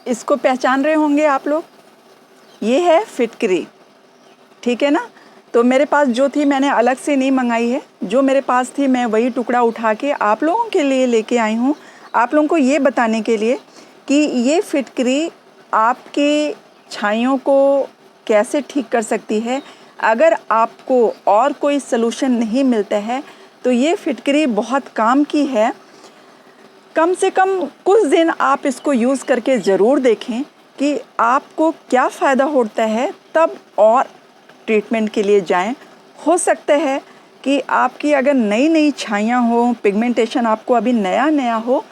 इसको पहचान रहे होंगे आप लोग, ये है फिटकरी, ठीक है ना। तो मेरे पास जो थी मैंने अलग से नहीं मंगाई है, जो मेरे पास थी मैं वही टुकड़ा उठा के आप लोगों के लिए लेके आई हूँ, आप लोगों को ये बताने के लिए कि ये फिटकरी आपके छाइयों को कैसे ठीक कर सकती है। अगर आपको और कोई सलूशन नहीं मिलता है तो ये फिटकरी बहुत काम की है। कम से कम कुछ दिन आप इसको यूज़ करके ज़रूर देखें कि आपको क्या फ़ायदा होता है, तब और ट्रीटमेंट के लिए जाएं। हो सकता है कि आपकी अगर नई नई छाइयाँ हो, पिगमेंटेशन आपको अभी नया नया हो,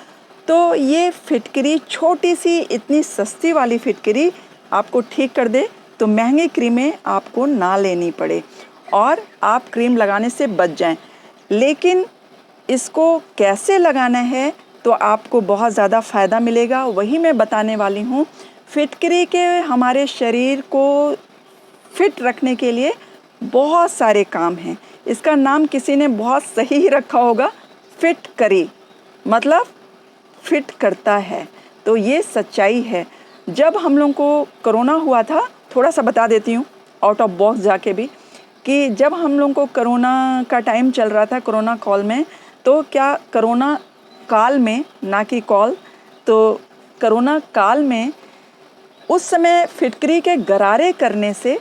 तो ये फिटकरी छोटी सी इतनी सस्ती वाली फिटकरी आपको ठीक कर दे, तो महंगी क्रीमें आपको ना लेनी पड़े और आप क्रीम लगाने से बच जाएं। लेकिन इसको कैसे लगाना है तो आपको बहुत ज़्यादा फ़ायदा मिलेगा, वही मैं बताने वाली हूँ। फिटकरी के हमारे शरीर को फिट रखने के लिए बहुत सारे काम हैं। इसका नाम किसी ने बहुत सही रखा होगा, फिट करी, मतलब फिट करता है। तो ये सच्चाई है। जब हम लोगों को कोरोना हुआ था, थोड़ा सा बता देती हूँ आउट ऑफ बॉक्स जाके भी, कि जब हम लोगों को कोरोना का टाइम चल रहा था, कोरोना कॉल में, तो क्या कोरोना काल में, ना कि कॉल, तो कोरोना काल में उस समय फिटकरी के गरारे करने से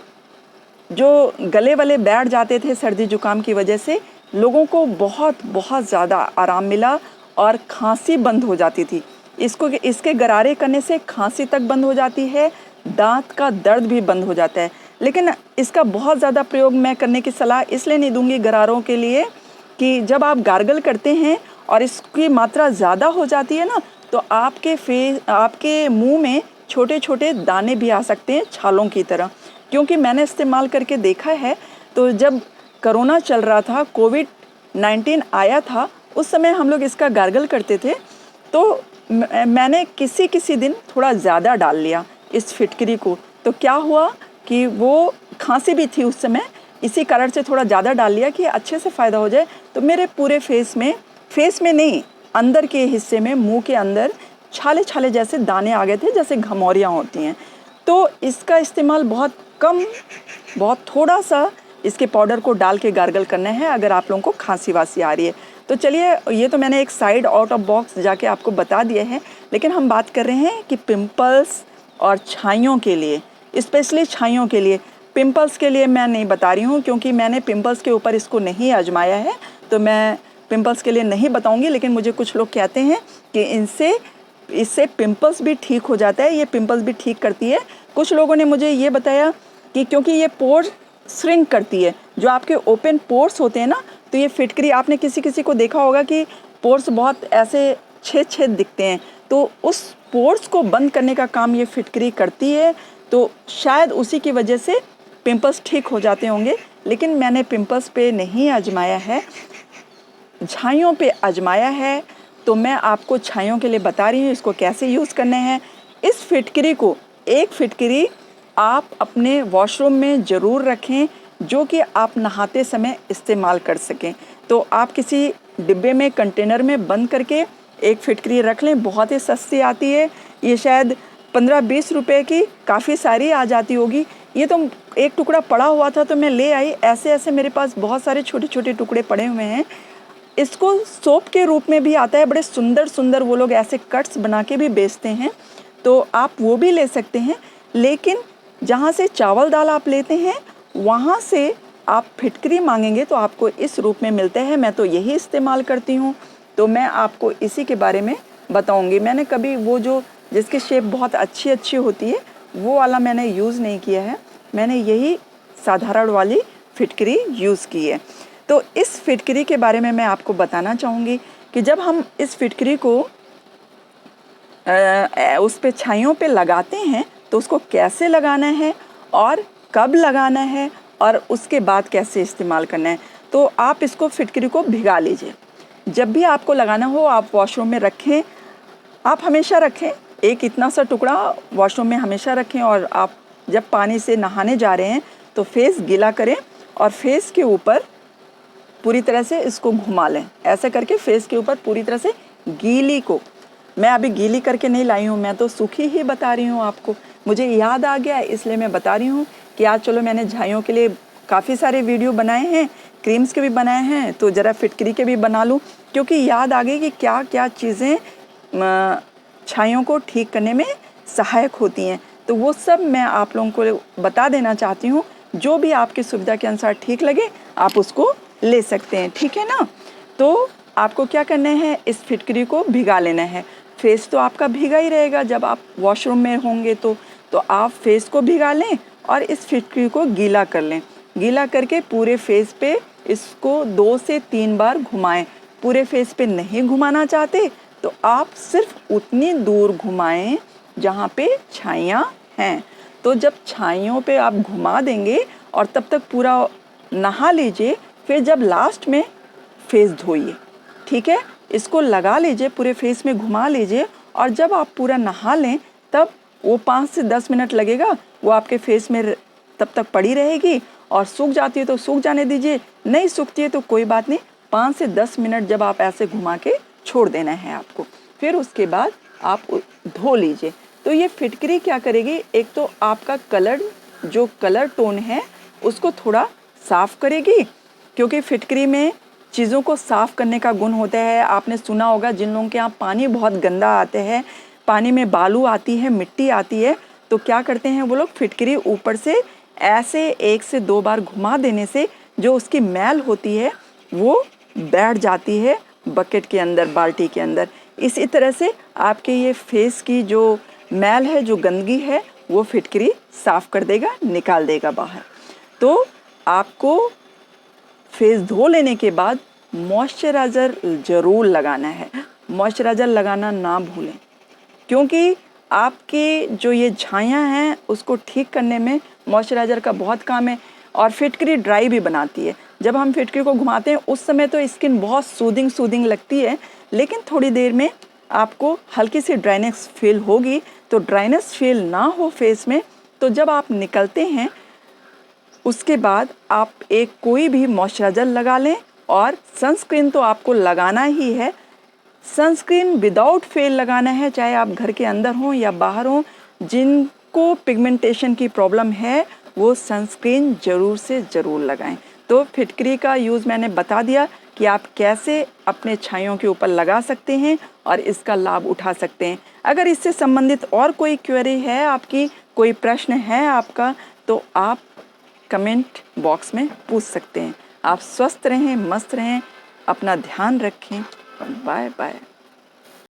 जो गले वाले बैठ जाते थे सर्दी जुकाम की वजह से, लोगों को बहुत बहुत ज़्यादा आराम मिला और खांसी बंद हो जाती थी। इसके गरारे करने से खांसी तक बंद हो जाती है, दांत का दर्द भी बंद हो जाता है। लेकिन इसका बहुत ज़्यादा प्रयोग मैं करने की सलाह इसलिए नहीं दूंगी गरारों के लिए कि जब आप गार्गल करते हैं और इसकी मात्रा ज़्यादा हो जाती है ना, तो आपके मुंह में छोटे छोटे दाने भी आ सकते हैं, छालों की तरह। क्योंकि मैंने इस्तेमाल करके देखा है, तो जब कोरोना चल रहा था, कोविड-19 आया था, उस समय हम लोग इसका गार्गल करते थे, तो मैंने किसी दिन थोड़ा ज़्यादा डाल लिया इस फिटकरी को। तो क्या हुआ कि वो खांसी भी थी उस समय, इसी कारण से थोड़ा ज़्यादा डाल लिया कि अच्छे से फ़ायदा हो जाए। तो मेरे पूरे फेस में नहीं, अंदर के हिस्से में, मुंह के अंदर छाले छाले जैसे दाने आ गए थे, जैसे घमौरियाँ होती हैं। तो इसका इस्तेमाल बहुत कम, बहुत थोड़ा सा इसके पाउडर को डाल के गार्गल करना है अगर आप लोगों को खांसी वासी आ रही है। तो चलिए, ये तो मैंने एक साइड आउट ऑफ बॉक्स जाके आपको बता दिया है, लेकिन हम बात कर रहे हैं कि पिंपल्स और छाइयों के लिए, स्पेशली छाइयों के लिए। पिंपल्स के लिए मैं नहीं बता रही हूँ क्योंकि मैंने पिंपल्स के ऊपर इसको नहीं आजमाया है, तो मैं पिंपल्स के लिए नहीं बताऊँगी। लेकिन मुझे कुछ लोग कहते हैं कि इससे पिंपल्स भी ठीक हो जाता है, ये पिंपल्स भी ठीक करती है। कुछ लोगों ने मुझे ये बताया कि क्योंकि ये पोर श्रिंक करती है, जो आपके ओपन पोर्स होते हैं ना, तो ये फिटकरी, आपने किसी को देखा होगा कि पोर्स बहुत ऐसे छेद दिखते हैं, तो उस पोर्स को बंद करने का काम ये फिटकरी करती है। तो शायद उसी की वजह से पिंपल्स ठीक हो जाते होंगे। लेकिन मैंने पिंपल्स पे नहीं आजमाया है, छाइयों पे आजमाया है। तो मैं आपको छाइयों के लिए बता रही हूँ इसको कैसे यूज़ करना है। इस फिटकरी को, एक फिटकरी आप अपने वॉशरूम में ज़रूर रखें, जो कि आप नहाते समय इस्तेमाल कर सकें। तो आप किसी डिब्बे में, कंटेनर में बंद करके एक फिटकरी रख लें। बहुत ही सस्ती आती है, ये शायद 15-20 रुपए की काफ़ी सारी आ जाती होगी। ये तो एक टुकड़ा पड़ा हुआ था तो मैं ले आई। ऐसे मेरे पास बहुत सारे छोटे छोटे टुकड़े पड़े हुए हैं। इसको सोप के रूप में भी आता है, बड़े सुंदर वो लोग ऐसे कट्स बना के भी बेचते हैं, तो आप वो भी ले सकते हैं। लेकिन जहाँ से चावल दाल आप लेते हैं, वहाँ से आप फिटकरी मांगेंगे तो आपको इस रूप में मिलते हैं। मैं तो यही इस्तेमाल करती हूँ, तो मैं आपको इसी के बारे में बताऊँगी। मैंने कभी वो जो जिसकी शेप बहुत अच्छी होती है, वो वाला मैंने यूज़ नहीं किया है। मैंने यही साधारण वाली फिटकरी यूज़ की है। तो इस फिटकरी के बारे में मैं आपको बताना चाहूँगी कि जब हम इस फिटकरी को उस पे छाइयों पे लगाते हैं तो उसको कैसे लगाना है और कब लगाना है और उसके बाद कैसे इस्तेमाल करना है। तो आप इसको फिटकरी को भिगा लीजिए। जब भी आपको लगाना हो आप वॉशरूम में रखें, आप हमेशा रखें, एक इतना सा टुकड़ा वॉशरूम में हमेशा रखें। और आप जब पानी से नहाने जा रहे हैं तो फेस गीला करें और फेस के ऊपर पूरी तरह से इसको घुमा लें। ऐसे करके फेस के ऊपर पूरी तरह से गीली को मैं अभी गीली करके नहीं लाई हूँ, मैं तो सूखी ही बता रही हूँ आपको। मुझे याद आ गया इसलिए मैं बता रही हूँ कि आज चलो मैंने झाइयों के लिए काफ़ी सारे वीडियो बनाए हैं, क्रीम्स के भी बनाए हैं, तो ज़रा फिटकरी के भी बना लूँ, क्योंकि याद आ गई कि क्या क्या चीज़ें छाइयों को ठीक करने में सहायक होती हैं। तो वो सब मैं आप लोगों को बता देना चाहती हूँ। जो भी आपकी सुविधा के अनुसार ठीक लगे आप उसको ले सकते हैं, ठीक है ना। तो आपको क्या करना है, इस फिटकरी को भिगा लेना है। फेस तो आपका भीगा ही रहेगा जब आप वॉशरूम में होंगे, तो आप फेस को भिगा लें और इस फिटकरी को गीला कर लें। गीला करके पूरे फेस पे इसको 2 से 3 बार घुमाएं। पूरे फेस पे नहीं घुमाना चाहते तो आप सिर्फ उतनी दूर घुमाएं जहाँ पे छाइयाँ हैं। तो जब छाइयों पे आप घुमा देंगे और तब तक पूरा नहा लीजिए, फिर जब लास्ट में फेस धोइए, ठीक है। इसको लगा लीजिए, पूरे फेस में घुमा लीजिए और जब आप पूरा नहा लें तब वो 5 से 10 मिनट लगेगा, वो आपके फेस में तब तक पड़ी रहेगी। और सूख जाती है तो सूख जाने दीजिए, नहीं सूखती है तो कोई बात नहीं, 5 से 10 मिनट जब आप ऐसे घुमा के छोड़ देना है आपको। फिर उसके बाद आप धो लीजिए। तो ये फिटकरी क्या करेगी, एक तो आपका कलर, जो कलर टोन है उसको थोड़ा साफ करेगी, क्योंकि फिटकरी में चीज़ों को साफ करने का गुण होता है। आपने सुना होगा जिन लोगों के यहाँ पानी बहुत गंदा आते हैं, पानी में बालू आती है, मिट्टी आती है, तो क्या करते हैं वो लोग, फिटकरी ऊपर से ऐसे 1 से 2 बार घुमा देने से जो उसकी मैल होती है वो बैठ जाती है बकेट के अंदर, बाल्टी के अंदर। इसी तरह से आपके ये फेस की जो मैल है, जो गंदगी है, वो फिटकरी साफ कर देगा, निकाल देगा बाहर। तो आपको फेस धो लेने के बाद मॉइस्चराइज़र ज़रूर लगाना है। मॉइस्चराइज़र लगाना ना भूलें, क्योंकि आपकी जो ये झाइयाँ हैं उसको ठीक करने में मॉइस्चराइज़र का बहुत काम है। और फिटकरी ड्राई भी बनाती है। जब हम फिटकरी को घुमाते हैं उस समय तो स्किन बहुत सूदिंग लगती है, लेकिन थोड़ी देर में आपको हल्की सी ड्राइनेस फील होगी। तो ड्राइनेस फील ना हो फेस में, तो जब आप निकलते हैं उसके बाद आप एक कोई भी मॉइस्चराइज़र लगा लें। और सनस्क्रीन तो आपको लगाना ही है। सनस्क्रीन विदाउट फेल लगाना है, चाहे आप घर के अंदर हों या बाहर हों। जिनको पिगमेंटेशन की प्रॉब्लम है वो सनस्क्रीन ज़रूर से ज़रूर लगाएं। तो फिटकरी का यूज़ मैंने बता दिया कि आप कैसे अपने छाइयों के ऊपर लगा सकते हैं और इसका लाभ उठा सकते हैं। अगर इससे संबंधित और कोई क्वेरी है आपकी, कोई प्रश्न है आपका, तो आप कमेंट बॉक्स में पूछ सकते हैं। आप स्वस्थ रहें, मस्त रहें, अपना ध्यान रखें। Bye bye.